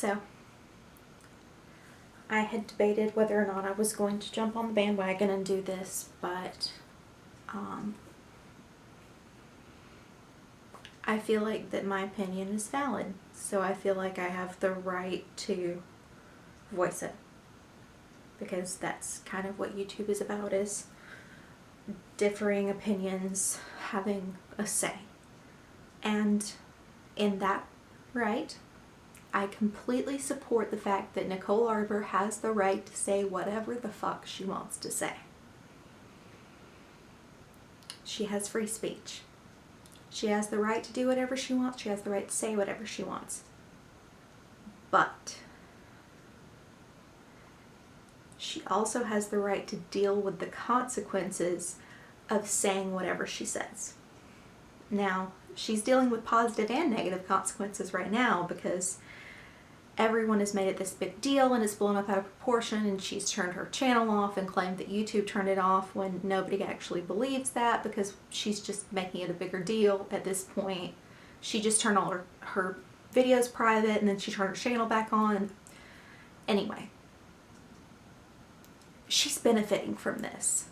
So I had debated whether or not I was going to jump on the bandwagon and do this, but I feel like that my opinion is valid, so I feel like I have the right to voice it, because that's kind of what YouTube is about, is differing opinions having a say. And in that right, I completely support the fact that Nicole Arbor has the right to say whatever the fuck she wants to say. She has free speech. She has the right to do whatever she wants. She has the right to say whatever she wants. But she also has the right to deal with the consequences of saying whatever she says. Now, she's dealing with positive and negative consequences right now, because everyone has made it this big deal and it's blown up out of proportion, and she's turned her channel off and claimed that YouTube turned it off, when nobody actually believes that, because she's just making it a bigger deal at this point. She just turned all her videos private, and then she turned her channel back on. Anyway, she's benefiting from this.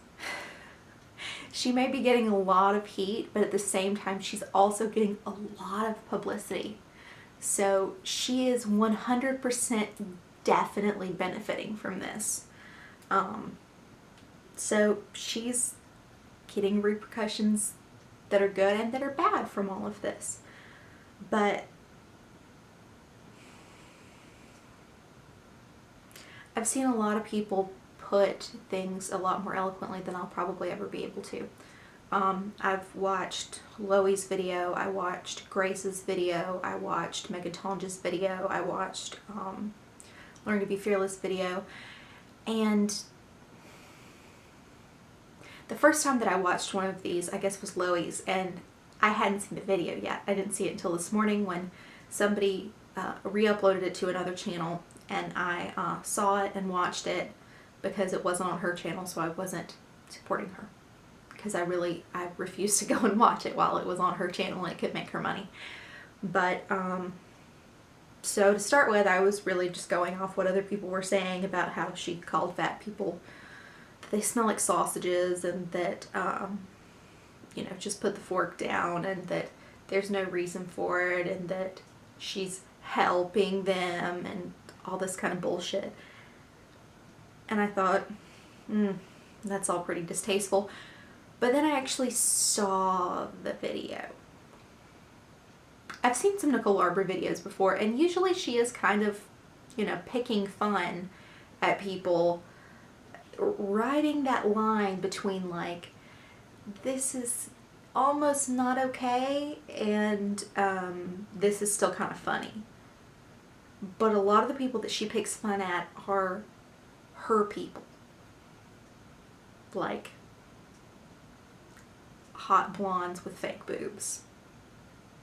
She may be getting a lot of heat, but at the same time, she's also getting a lot of publicity. So she is 100% definitely benefiting from this. So she's getting repercussions that are good and that are bad from all of this. But I've seen a lot of people put things a lot more eloquently than I'll probably ever be able to. I've watched Loey's video, I watched Grace's video, I watched Megatonja's video, I watched Learn to Be Fearless video, and the first time that I watched one of these, I guess, was Loey's, and I hadn't seen the video yet. I didn't see it until this morning when somebody re-uploaded it to another channel, and I saw it and watched it because it wasn't on her channel, so I wasn't supporting her. Because I refused to go and watch it while it was on her channel and it could make her money. But, so to start with, I was really just going off what other people were saying about how she called fat people, that they smell like sausages, and that, you know, just put the fork down, and that there's no reason for it, and that she's helping them, and all this kind of bullshit. And I thought, that's all pretty distasteful. But then I actually saw the video. I've seen some Nicole Arbor videos before, and usually she is kind of, you know, picking fun at people, riding that line between, like, this is almost not okay, and this is still kind of funny. But a lot of the people that she picks fun at are her people. Like hot blondes with fake boobs.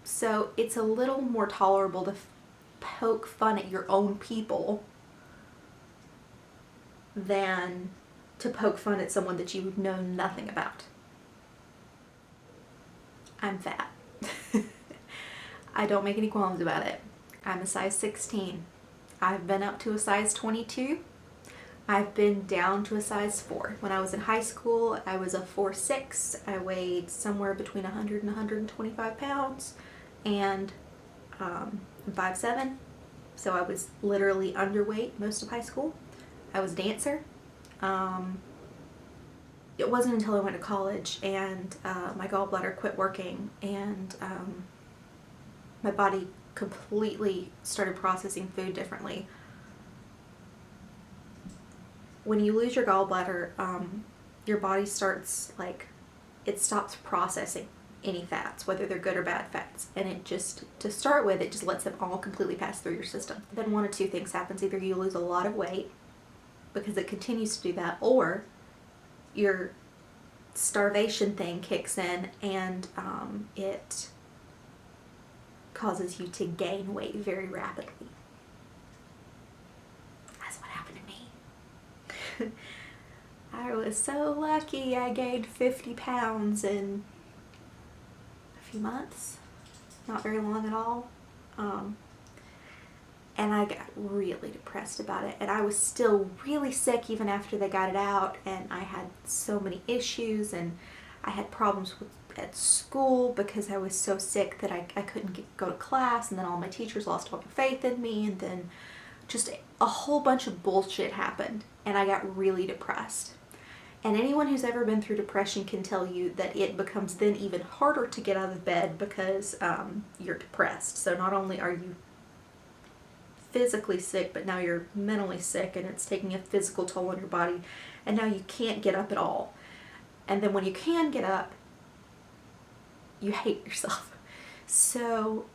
So it's a little more tolerable to poke fun at your own people than to poke fun at someone that you know nothing about. I'm fat. I don't make any qualms about it. I'm a size 16. I've been up to a size 22. I've been down to a size 4. When I was in high school, I was a 4'6". I weighed somewhere between 100 and 125 pounds, and I'm 5'7", so I was literally underweight most of high school. I was a dancer. It wasn't until I went to college and my gallbladder quit working, and my body completely started processing food differently. When you lose your gallbladder, your body starts, like, it stops processing any fats, whether they're good or bad fats. And it just, to start with, it just lets them all completely pass through your system. Then one of two things happens. Either you lose a lot of weight, because it continues to do that, or your starvation thing kicks in, and it causes you to gain weight very rapidly. That's what happened to me. I was so lucky. I gained 50 pounds in a few months. Not very long at all. And I got really depressed about it. And I was still really sick even after they got it out. And I had so many issues, and I had problems at school because I was so sick that I couldn't go to class. And then all my teachers lost all their faith in me. And then just a whole bunch of bullshit happened. And I got really depressed. And anyone who's ever been through depression can tell you that it becomes then even harder to get out of bed because you're depressed. So not only are you physically sick, but now you're mentally sick, and it's taking a physical toll on your body, and now you can't get up at all. And then when you can get up, you hate yourself. So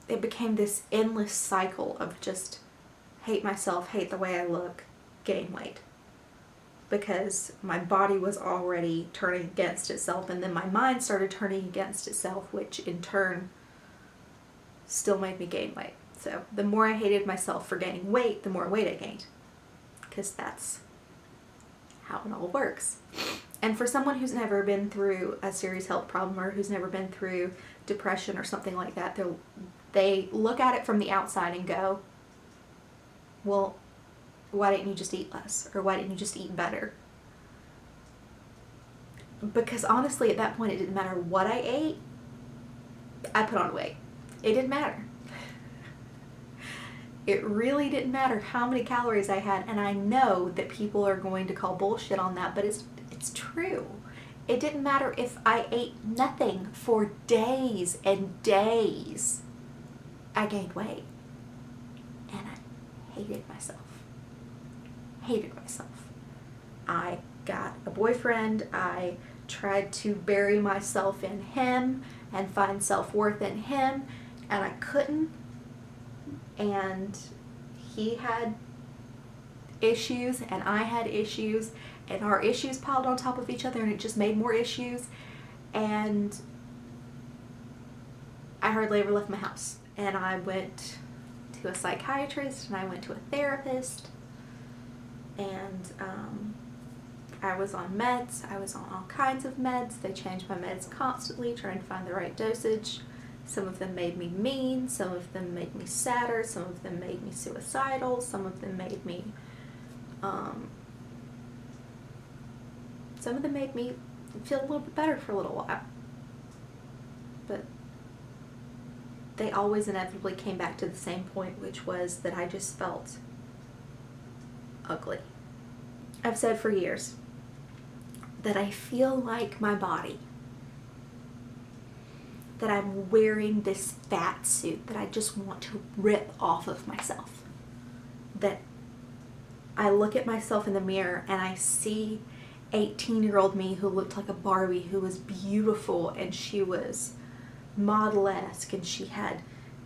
it became this endless cycle of just hate myself, hate the way I look, gain weight. Because my body was already turning against itself, and then my mind started turning against itself, which in turn still made me gain weight. So the more I hated myself for gaining weight, the more weight I gained. Because that's how it all works. And for someone who's never been through a serious health problem, or who's never been through depression or something like that, they look at it from the outside and go, well, why didn't you just eat less? Or why didn't you just eat better? Because honestly, at that point, it didn't matter what I ate. I put on weight. It didn't matter. It really didn't matter how many calories I had. And I know that people are going to call bullshit on that, but it's true. It didn't matter if I ate nothing for days and days. I gained weight. And I hated myself. Hated myself. I got a boyfriend. I tried to bury myself in him and find self-worth in him, and I couldn't. And he had issues, and I had issues, and our issues piled on top of each other, and it just made more issues. And I hardly ever left my house. And I went to a psychiatrist, and I went to a therapist. And I was on meds. I was on all kinds of meds. They changed my meds constantly, trying to find the right dosage. Some of them made me mean. Some of them made me sadder. Some of them made me suicidal. Some of them made me, feel a little bit better for a little while. But they always inevitably came back to the same point, which was that I just felt ugly. I've said for years that I feel like my body, that I'm wearing this fat suit that I just want to rip off of myself. That I look at myself in the mirror and I see 18-year-old me who looked like a Barbie, who was beautiful, and she was model-esque, and she had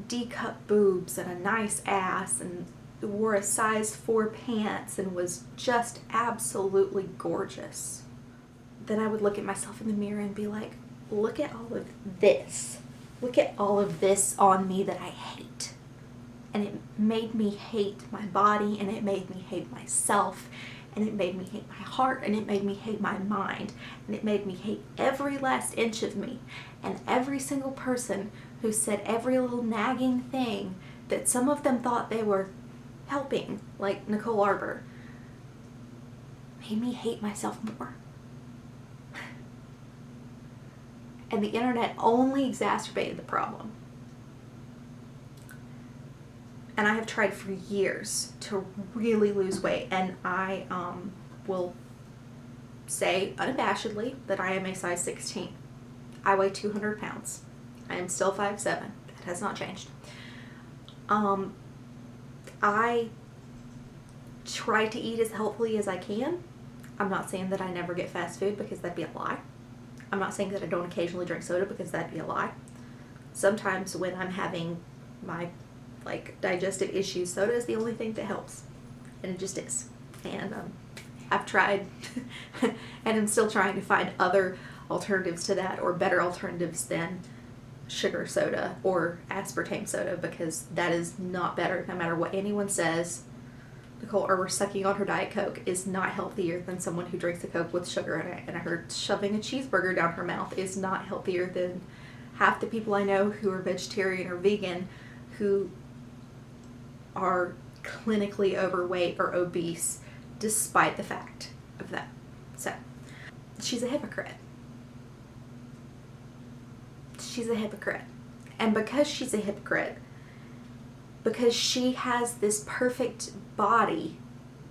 D-cup boobs and a nice ass, and wore a size 4 pants, and was just absolutely gorgeous. Then I would look at myself in the mirror and be like, look at all of this. Look at all of this on me that I hate. And it made me hate my body, and it made me hate myself, and it made me hate my heart, and it made me hate my mind, and it made me hate every last inch of me. And every single person who said every little nagging thing that some of them thought they were helping, like Nicole Arbour, made me hate myself more. And the internet only exacerbated the problem. And I have tried for years to really lose weight, and I will say unabashedly that I am a size 16. I weigh 200 pounds. I am still 5'7". That has not changed. I try to eat as healthily as I can. I'm not saying that I never get fast food, because that'd be a lie. I'm not saying that I don't occasionally drink soda, because that'd be a lie. Sometimes when I'm having my digestive issues, soda is the only thing that helps, and it just is. And I've tried and I'm still trying to find other alternatives to that, or better alternatives than sugar soda or aspartame soda, because that is not better. No matter what anyone says, Nicole Arbor sucking on her Diet Coke is not healthier than someone who drinks a Coke with sugar in it, and her shoving a cheeseburger down her mouth is not healthier than half the people I know who are vegetarian or vegan, who are clinically overweight or obese despite the fact of that. So, she's a hypocrite. She's a hypocrite. And because she's a hypocrite, because she has this perfect body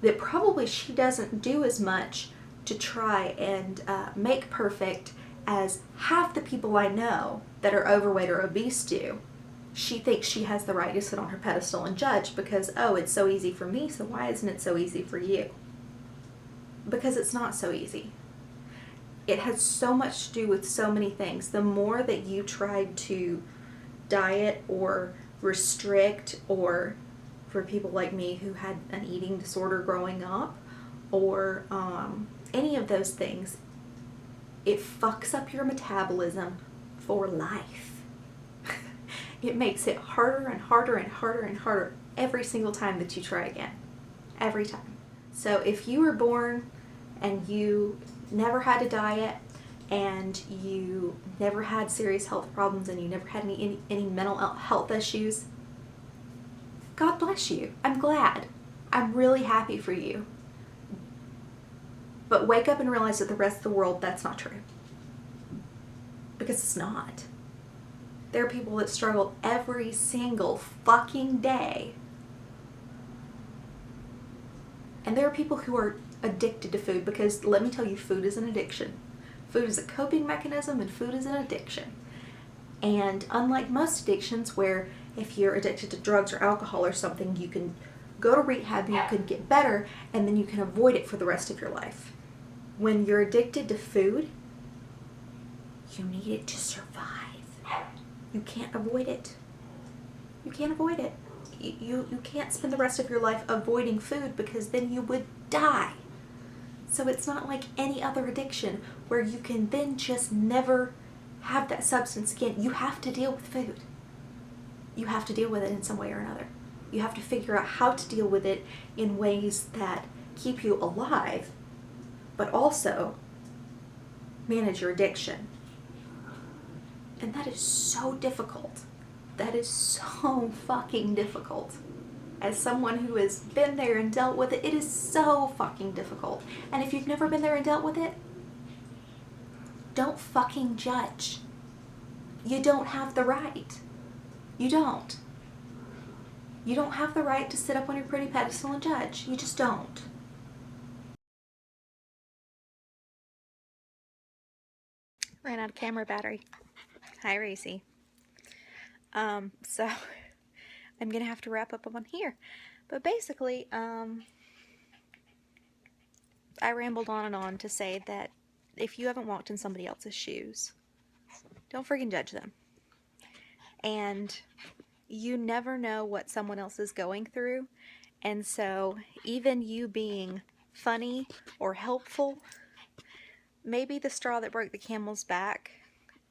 that probably she doesn't do as much to try and make perfect as half the people I know that are overweight or obese do, she thinks she has the right to sit on her pedestal and judge because, oh, it's so easy for me, so why isn't it so easy for you? Because it's not so easy. It has so much to do with so many things. The more that you tried to diet or restrict, or for people like me who had an eating disorder growing up, or any of those things, it fucks up your metabolism for life. It makes it harder and harder and harder and harder every single time that you try again. Every time. So if you were born and you never had a diet and you never had serious health problems and you never had any mental health issues, God bless you. I'm glad. I'm really happy for you. But wake up and realize that the rest of the world, that's not true. Because it's not. There are people that struggle every single fucking day. And there are people who are addicted to food, because let me tell you, food is an addiction. Food is a coping mechanism and food is an addiction. And unlike most addictions, where if you're addicted to drugs or alcohol or something, you can go to rehab, you can get better, and then you can avoid it for the rest of your life. When you're addicted to food, you need it to survive. You can't avoid it. You can't avoid it. You can't spend the rest of your life avoiding food, because then you would die. So it's not like any other addiction where you can then just never have that substance again. You have to deal with food. You have to deal with it in some way or another. You have to figure out how to deal with it in ways that keep you alive, but also manage your addiction. And that is so difficult. That is so fucking difficult. As someone who has been there and dealt with it, it is so fucking difficult. And if you've never been there and dealt with it, don't fucking judge. You don't have the right. You don't. You don't have the right to sit up on your pretty pedestal and judge. You just don't. Ran out of camera battery. Hi, Racy. So I'm gonna have to wrap up on here. But basically, I rambled on and on to say that if you haven't walked in somebody else's shoes, don't freaking judge them. And you never know what someone else is going through. And so even you being funny or helpful may be the straw that broke the camel's back,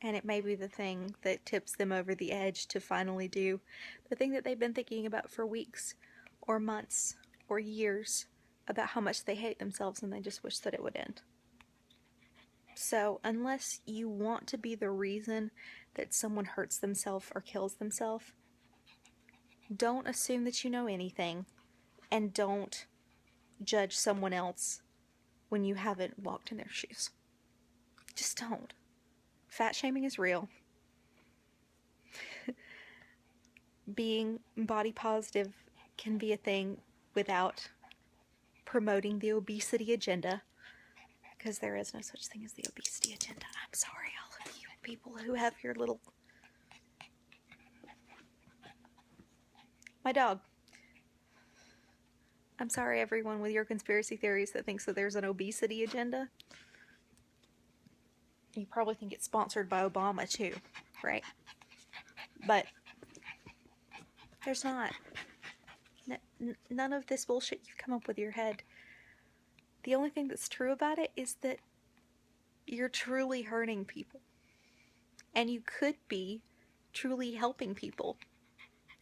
and it may be the thing that tips them over the edge to finally do the thing that they've been thinking about for weeks or months or years, about how much they hate themselves and they just wish that it would end. So unless you want to be the reason that someone hurts themselves or kills themselves, don't assume that you know anything, and don't judge someone else when you haven't walked in their shoes. Just don't. Fat shaming is real. Being body positive can be a thing without promoting the obesity agenda, because there is no such thing as the obesity agenda. I'm sorry, all of you people who have your little... My dog. I'm sorry, everyone with your conspiracy theories that thinks that there's an obesity agenda. You probably think it's sponsored by Obama too, right? But there's not. None of this bullshit you've come up with your head. The only thing that's true about it is that you're truly hurting people. And you could be truly helping people.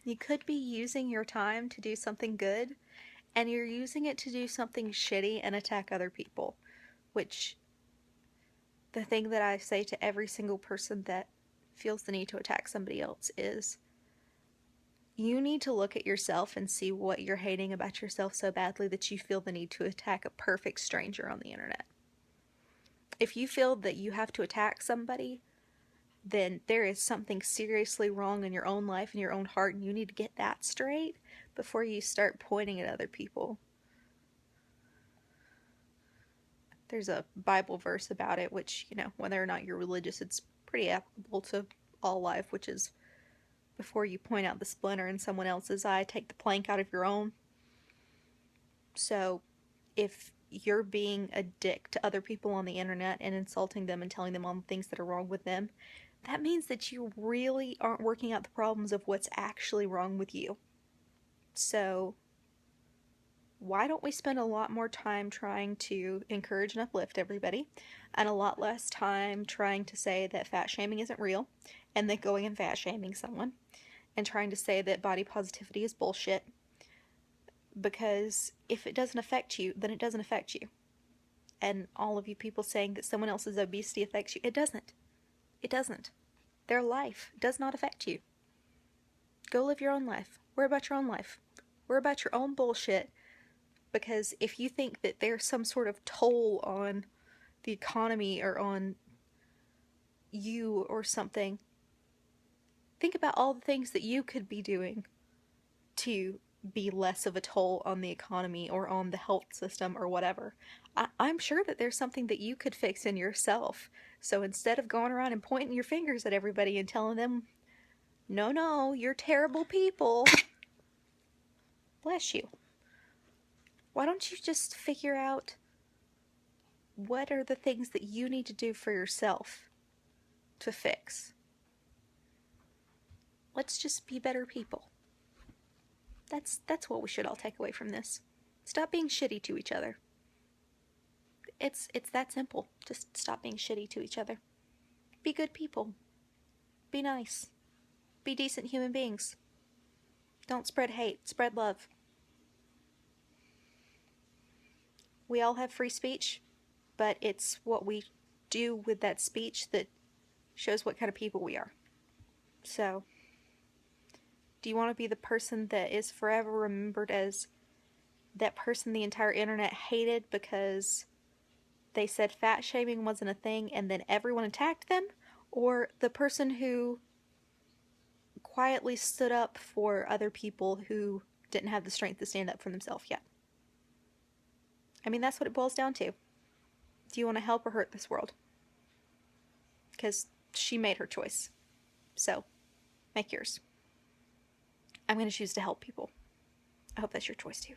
You could be using your time to do something good, and you're using it to do something shitty and attack other people. Which, the thing that I say to every single person that feels the need to attack somebody else is, You need to look at yourself and see what you're hating about yourself so badly that you feel the need to attack a perfect stranger on the internet. If you feel that you have to attack somebody, then there is something seriously wrong in your own life and your own heart, and you need to get that straight before you start pointing at other people. There's a Bible verse about it, which, whether or not you're religious, it's pretty applicable to all life, which is, before you point out the splinter in someone else's eye, take the plank out of your own. So if you're being a dick to other people on the internet and insulting them and telling them all the things that are wrong with them, that means that you really aren't working out the problems of what's actually wrong with you. So why don't we spend a lot more time trying to encourage and uplift everybody, and a lot less time trying to say that fat shaming isn't real, and then going and fat shaming someone, and trying to say that body positivity is bullshit. Because if it doesn't affect you, then it doesn't affect you. And all of you people saying that someone else's obesity affects you, it doesn't. It doesn't. Their life does not affect you. Go live your own life. Worry about your own life. Worry about your own bullshit. Because if you think that there's some sort of toll on the economy or on you or something, think about all the things that you could be doing to be less of a toll on the economy or on the health system or whatever. I'm sure that there's something that you could fix in yourself. So instead of going around and pointing your fingers at everybody and telling them, no, you're terrible people, bless you, why don't you just figure out what are the things that you need to do for yourself to fix? Let's just be better people. That's what we should all take away from this. Stop being shitty to each other. It's that simple. Just stop being shitty to each other. Be good people. Be nice. Be decent human beings. Don't spread hate. Spread love. We all have free speech, but it's what we do with that speech that shows what kind of people we are. So, do you want to be the person that is forever remembered as that person the entire internet hated because they said fat shaming wasn't a thing and then everyone attacked them? Or the person who quietly stood up for other people who didn't have the strength to stand up for themselves yet? I mean, that's what it boils down to. Do you want to help or hurt this world? Because she made her choice. So, make yours. I'm going to choose to help people. I hope that's your choice too.